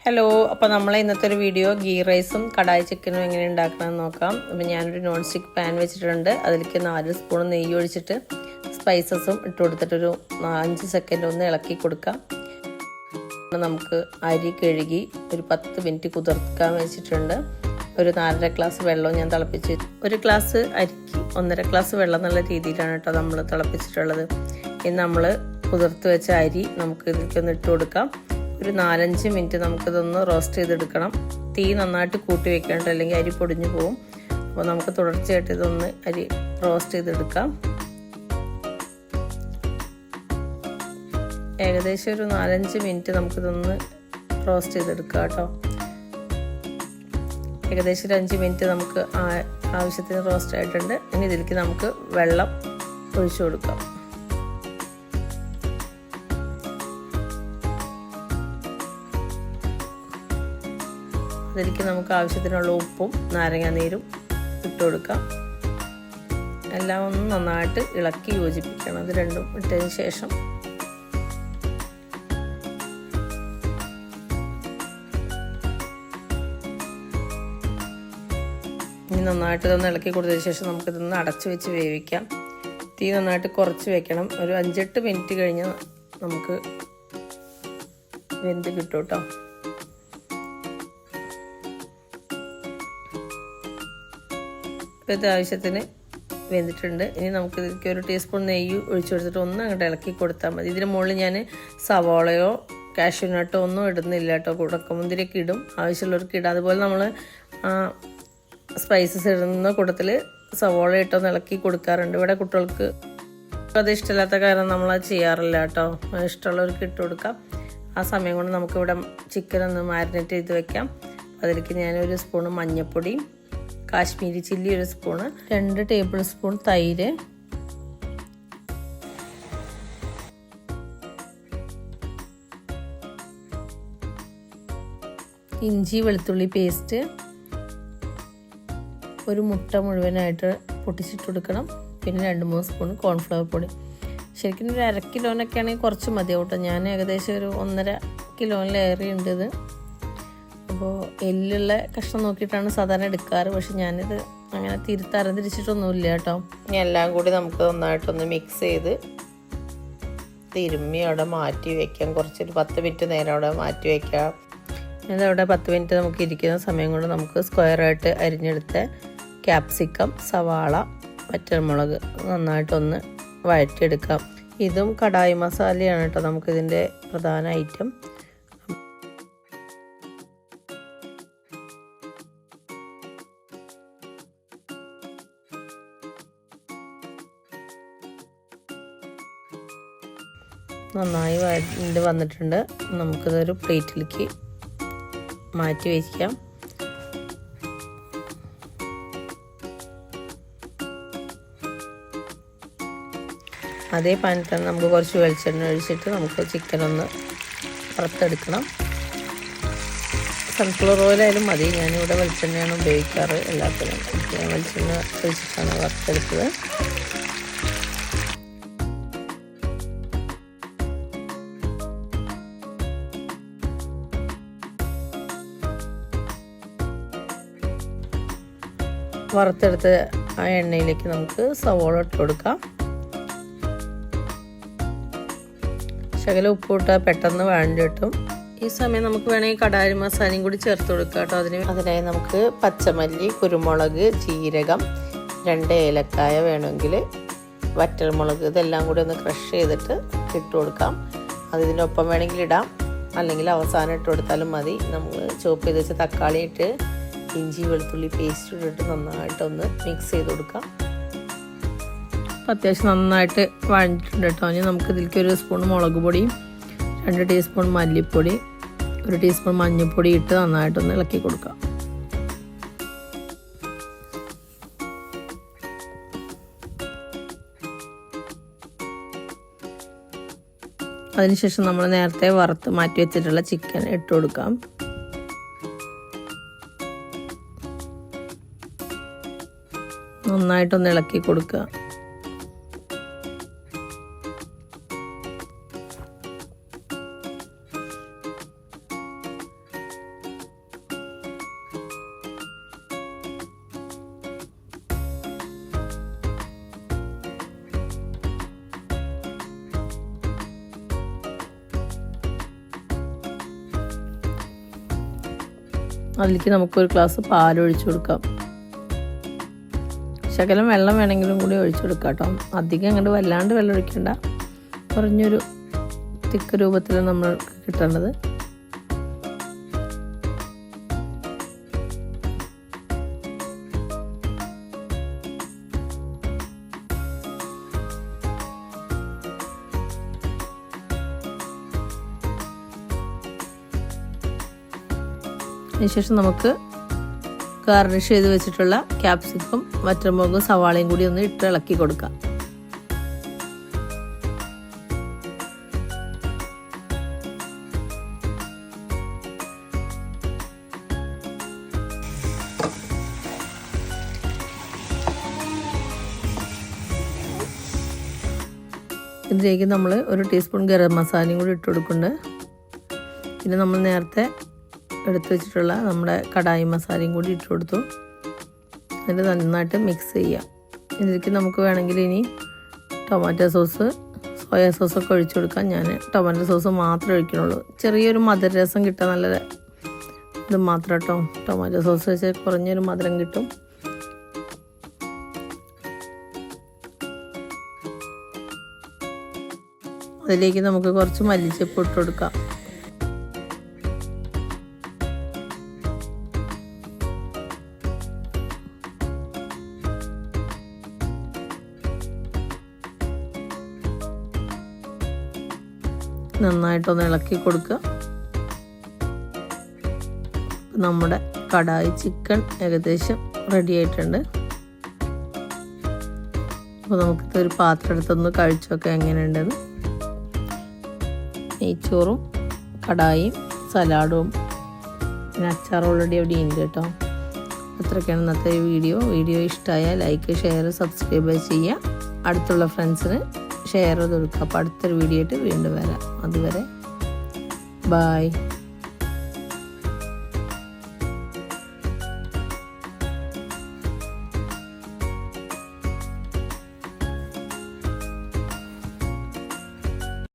Hello, അപ്പോൾ നമ്മളെ ഇന്നത്തെ ഒരു വീഡിയോ ഗീ റൈസും കടായി ചിക്കനും എങ്ങനെ ഉണ്ടാക്കണമെന്ന് നോക്കാം. അപ്പോൾ ഞാനൊരു നോൺ സ്റ്റിക്ക് പാൻ വെച്ചിട്ടുണ്ട്. അതിലേക്ക് 4 സ്പൂൺ നെയ്യ് ഒഴിച്ചിട്ട് സ്പൈസസും ഇട്ട് കൊടുത്തിട്ടൊരു 5 സെക്കൻഡ് ഒന്ന് ഇളക്കി കൊടുക്കാം. നമുക്ക് അരി കഴുകി ഒരു 10 മിനിറ്റ് കുതിർക്കാൻ വെച്ചിട്ടുണ്ട്. ഒരു 4.5 ഗ്ലാസ് വെള്ളം ഞാൻ തിളപ്പിച്ച്, ഒരു ഗ്ലാസ് അരിക്ക് 1.5 ഗ്ലാസ് വെള്ളം എന്നുള്ള രീതിയിലാണ് കേട്ടോ നമ്മൾ തിളപ്പിച്ചിട്ടുള്ളത്. ഇനി നമ്മൾ കുതിർത്ത് വെച്ച അരി നമുക്ക് ഇതിലേക്കൊന്ന് ഇട്ട് കൊടുക്കാം. ഒരു 4-5 മിനിറ്റ് നമുക്കിതൊന്ന് റോസ്റ്റ് ചെയ്തെടുക്കണം. തീ നന്നായിട്ട് കൂട്ടി വെക്കേണ്ട, അല്ലെങ്കിൽ അരി പൊടിഞ്ഞു പോകും. അപ്പോൾ നമുക്ക് തുടർച്ചയായിട്ട് ഇതൊന്ന് അരി റോസ്റ്റ് ചെയ്തെടുക്കാം. ഏകദേശം ഒരു 4-5 മിനിറ്റ് നമുക്കിതൊന്ന് റോസ്റ്റ് ചെയ്തെടുക്കാം കേട്ടോ. ഏകദേശം ഒരു 5 മിനിറ്റ് നമുക്ക് ആവശ്യത്തിന് റോസ്റ്റ് ആയിട്ടുണ്ട്. ഇനി ഇതിലേക്ക് നമുക്ക് വെള്ളം ഒഴിച്ചു കൊടുക്കാം. അതിലേക്ക് നമുക്ക് ആവശ്യത്തിനുള്ള ഉപ്പും നാരങ്ങാനീരും ഇട്ട് കൊടുക്കാം. എല്ലാം ഒന്ന് നന്നായിട്ട് ഇളക്കി യോജിപ്പിക്കണം. ഇത് രണ്ടും ഇട്ടതിന് ശേഷം ഇനി നന്നായിട്ട് ഇതൊന്ന് ഇളക്കി കൊടുത്തതിന് ശേഷം നമുക്കിതൊന്ന് അടച്ചു വെച്ച് വേവിക്കാം. തീ നന്നായിട്ട് കുറച്ച് വെക്കണം. ഒരു 5-8 മിനിറ്റ് കഴിഞ്ഞ് നമുക്ക് വെന്ത് കിട്ടും കേട്ടോ. ഇത് ആവശ്യത്തിന് വെന്തിട്ടുണ്ട്. ഇനി നമുക്ക് ഇതിലേക്ക് ഒരു ടീസ്പൂൺ നെയ്യ് ഒഴിച്ചു കൊടുത്തിട്ട് ഒന്ന് അങ്ങോട്ട് ഇളക്കി കൊടുത്താൽ മതി. ഇതിന് മുകളിൽ ഞാൻ സവാളയോ കാഷ്യൂനട്ടോ ഒന്നും ഇടുന്നില്ല കേട്ടോ. ഉണക്കമുന്തിരിയൊക്കെ ഇടും, ആവശ്യമുള്ളവർക്ക് ഇടാം. അതുപോലെ നമ്മൾ സ്പൈസസ് ഇടുന്ന കൂട്ടത്തിൽ സവാള ഇട്ടൊന്ന് ഇളക്കി കൊടുക്കാറുണ്ട്. ഇവിടെ കുട്ടികൾക്ക് അത് ഇഷ്ടമില്ലാത്ത കാരണം നമ്മളത് ചെയ്യാറില്ല കേട്ടോ. ഇഷ്ടമുള്ളവർക്ക് ഇട്ട് കൊടുക്കാം. ആ സമയം കൊണ്ട് നമുക്കിവിടെ ചിക്കൻ ഒന്ന് മാരിനേറ്റ് ചെയ്ത് വെക്കാം. അതിലേക്ക് ഞാനൊരു സ്പൂണ് മഞ്ഞൾപ്പൊടി, Kashmiri chilli 1 spoon, 2 table spoon തൈര്, ഇഞ്ചി വെളുത്തുള്ളി പേസ്റ്റ്, ഒരു മുട്ട മുഴുവനായിട്ട് പൊട്ടിച്ചിട്ട് കൊടുക്കണം. പിന്നെ 2-3 സ്പൂൺ കോൺഫ്ലവർ പൊടി. ശരിക്കും ഒരു 1/2 കിലോനൊക്കെ ആണെങ്കിൽ കുറച്ച് മതിയാവും കേട്ടോ. ഞാൻ ഏകദേശം ഒരു 1.5 കിലോയിലേറെ ഉണ്ട് ഇത്. അപ്പോൾ എല്ലുള്ള കഷ്ണം നോക്കിയിട്ടാണ് സാധാരണ എടുക്കാറ്. പക്ഷെ ഞാനിത് അങ്ങനെ തിരിച്ചിട്ടൊന്നുമില്ല കേട്ടോ. ഇനി എല്ലാം കൂടി നമുക്ക് നന്നായിട്ടൊന്ന് മിക്സ് ചെയ്ത് തിരുമ്മി അവിടെ മാറ്റി വയ്ക്കാം. കുറച്ചൊരു 10 മിനിറ്റ് നേരം അവിടെ മാറ്റി വയ്ക്കാം. ഇതവിടെ 10 മിനിറ്റ് നമുക്ക് ഇരിക്കുന്ന സമയം കൊണ്ട് നമുക്ക് സ്ക്വയറായിട്ട് അരിഞ്ഞെടുത്ത ക്യാപ്സിക്കം, സവാള, വറ്റൽമുളക് നന്നായിട്ടൊന്ന് വഴറ്റിയെടുക്കാം. ഇതും കടായി മസാലയാണ് കേട്ടോ നമുക്കിതിൻ്റെ പ്രധാന ഐറ്റം. നന്നായി വന്നിട്ടുണ്ട്. നമുക്കിതൊരു പ്ലേറ്റിലേക്ക് മാറ്റി വയ്ക്കാം. അതേ പാനിൽ തന്നെ നമുക്ക് കുറച്ച് വെളിച്ചെണ്ണ ഒഴിച്ചിട്ട് നമുക്ക് ചിക്കൻ ഒന്ന് വറുത്തെടുക്കണം. സൺഫ്ലവർ ഓയിലായാലും മതി. ഞാനിവിടെ വെളിച്ചെണ്ണയാണ് ഉപയോഗിക്കാറ് എല്ലാത്തിനും. വെളിച്ചെണ്ണ ഒഴിച്ചിട്ടാണ് വറുത്തെടുത്തത്. വറുത്തെടുത്ത് ആ എണ്ണയിലേക്ക് നമുക്ക് സവോള ഇട്ട് കൊടുക്കാം. ശകലം ഉപ്പിട്ടാൽ പെട്ടെന്ന് വഴണ്ടി കിട്ടും. ഈ സമയം നമുക്ക് വേണമെങ്കിൽ കടായി മസാലയും കൂടി ചേർത്ത് കൊടുക്കാം കേട്ടോ. അതിനായി നമുക്ക് പച്ചമല്ലി, കുരുമുളക്, ജീരകം, 2 ഏലക്കായ വേണമെങ്കിൽ, വറ്റൽമുളക്, ഇതെല്ലാം കൂടി ഒന്ന് ക്രഷ് ചെയ്തിട്ട് ഇട്ട് കൊടുക്കാം. അത് ഇതിനൊപ്പം വേണമെങ്കിൽ ഇടാം, അല്ലെങ്കിൽ അവസാനം ഇട്ട് കൊടുത്താലും മതി. നമ്മൾ ചോപ്പ് ചെയ്ത് വെച്ച തക്കാളി ഇട്ട് ഇഞ്ചി വെളുത്തുള്ളി പേസ്റ്റ് ഇട്ടിട്ട് നന്നായിട്ടൊന്ന് മിക്സ് ചെയ്ത് കൊടുക്കാം. അപ്പോൾ അത്യാവശ്യം നന്നായിട്ട് വഴഞ്ഞിട്ടുണ്ട് കേട്ടോ. ഇനി നമുക്ക് ഇതിലേക്ക് 1 സ്പൂൺ മുളക് പൊടി, 2 ടീസ്പൂൺ മല്ലിപ്പൊടി, 1 ടീസ്പൂൺ മഞ്ഞൾപ്പൊടി ഇട്ട് നന്നായിട്ടൊന്ന് ഇളക്കി കൊടുക്കാം. അതിനുശേഷം നമ്മൾ നേരത്തെ വറുത്ത് മാറ്റി വെച്ചിട്ടുള്ള ചിക്കൻ ഇട്ട് കൊടുക്കാം. നന്നായിട്ടൊന്ന് ഇളക്കി കൊടുക്കുക. അതിലേക്ക് നമുക്കൊരു ഗ്ലാസ് പാൽ ഒഴിച്ചു കൊടുക്കാം. ശകലം വെള്ളം വേണമെങ്കിലും കൂടി ഒഴിച്ചു കൊടുക്കാം കേട്ടോ. അധികം അങ്ങോട്ട് വല്ലാണ്ട് വെള്ളം ഒഴിക്കണ്ട, കുറഞ്ഞൊരു തിക്ക് രൂപത്തിലാണ് നമ്മൾ കിട്ടേണ്ടത്. അതിനുശേഷം നമുക്ക് ഗാർണിഷ് ചെയ്ത് വെച്ചിട്ടുള്ള ക്യാപ്സിക്കം, വറ്റൽമുളകും സവാളയും കൂടി ഒന്ന് ഇട്ട് ഇളക്കി കൊടുക്കാം. ഇതിലേക്ക് നമ്മൾ ഒരു ടീസ്പൂൺ ഗരം മസാലയും കൂടി ഇട്ട് കൊടുക്കുന്നുണ്ട്. പിന്നെ നമ്മൾ നേരത്തെ എടുത്ത് വെച്ചിട്ടുള്ള നമ്മുടെ കടായി മസാലയും കൂടി ഇട്ട് കൊടുത്തു. എന്നിട്ട് നന്നായിട്ട് മിക്സ് ചെയ്യാം. ഇതിലേക്ക് നമുക്ക് വേണമെങ്കിൽ ഇനി ടൊമാറ്റോ സോസ്, സോയാ സോസൊക്കെ ഒഴിച്ചു കൊടുക്കാം. ഞാൻ ടൊമാറ്റോ സോസ് മാത്രമേ ഒഴിക്കണുള്ളൂ. ചെറിയൊരു മധുരരസം കിട്ടാൻ നല്ല ഇത് മാത്രം കേട്ടോ. ടൊമാറ്റോ സോസ് വെച്ചാൽ കുറഞ്ഞൊരു മധുരം കിട്ടും. അതിലേക്ക് നമുക്ക് കുറച്ച് മല്ലിച്ചപ്പ് ഇട്ട് കൊടുക്കാം. നന്നായിട്ടൊന്ന് ഇളക്കി കൊടുക്കുക. നമ്മുടെ കടായി ചിക്കൻ ഏകദേശം റെഡി ആയിട്ടുണ്ട്. അപ്പോൾ നമുക്കിതൊരു പാത്രം എടുത്തൊന്ന് കഴിച്ചൊക്കെ എങ്ങനെയുണ്ടെന്ന്. നെയ്ച്ചോറും കടായും സലാഡും പിന്നെ അച്ചാർ ഓൾറെഡി അവിടെ ഉണ്ട് കേട്ടോ. അത്രയൊക്കെയാണ് ഇന്നത്തെ വീഡിയോ ഇഷ്ടമായാൽ ലൈക്ക്, ഷെയർ, സബ്സ്ക്രൈബ് ചെയ്യുക. അടുത്തുള്ള ഫ്രണ്ട്സിന് ഷെയർ ചെയ്ത് കൊടുക്കുക. അപ്പോൾ അടുത്തൊരു വീഡിയോ ആയിട്ട് വീണ്ടും വരാം. അതുവരെ ബൈ.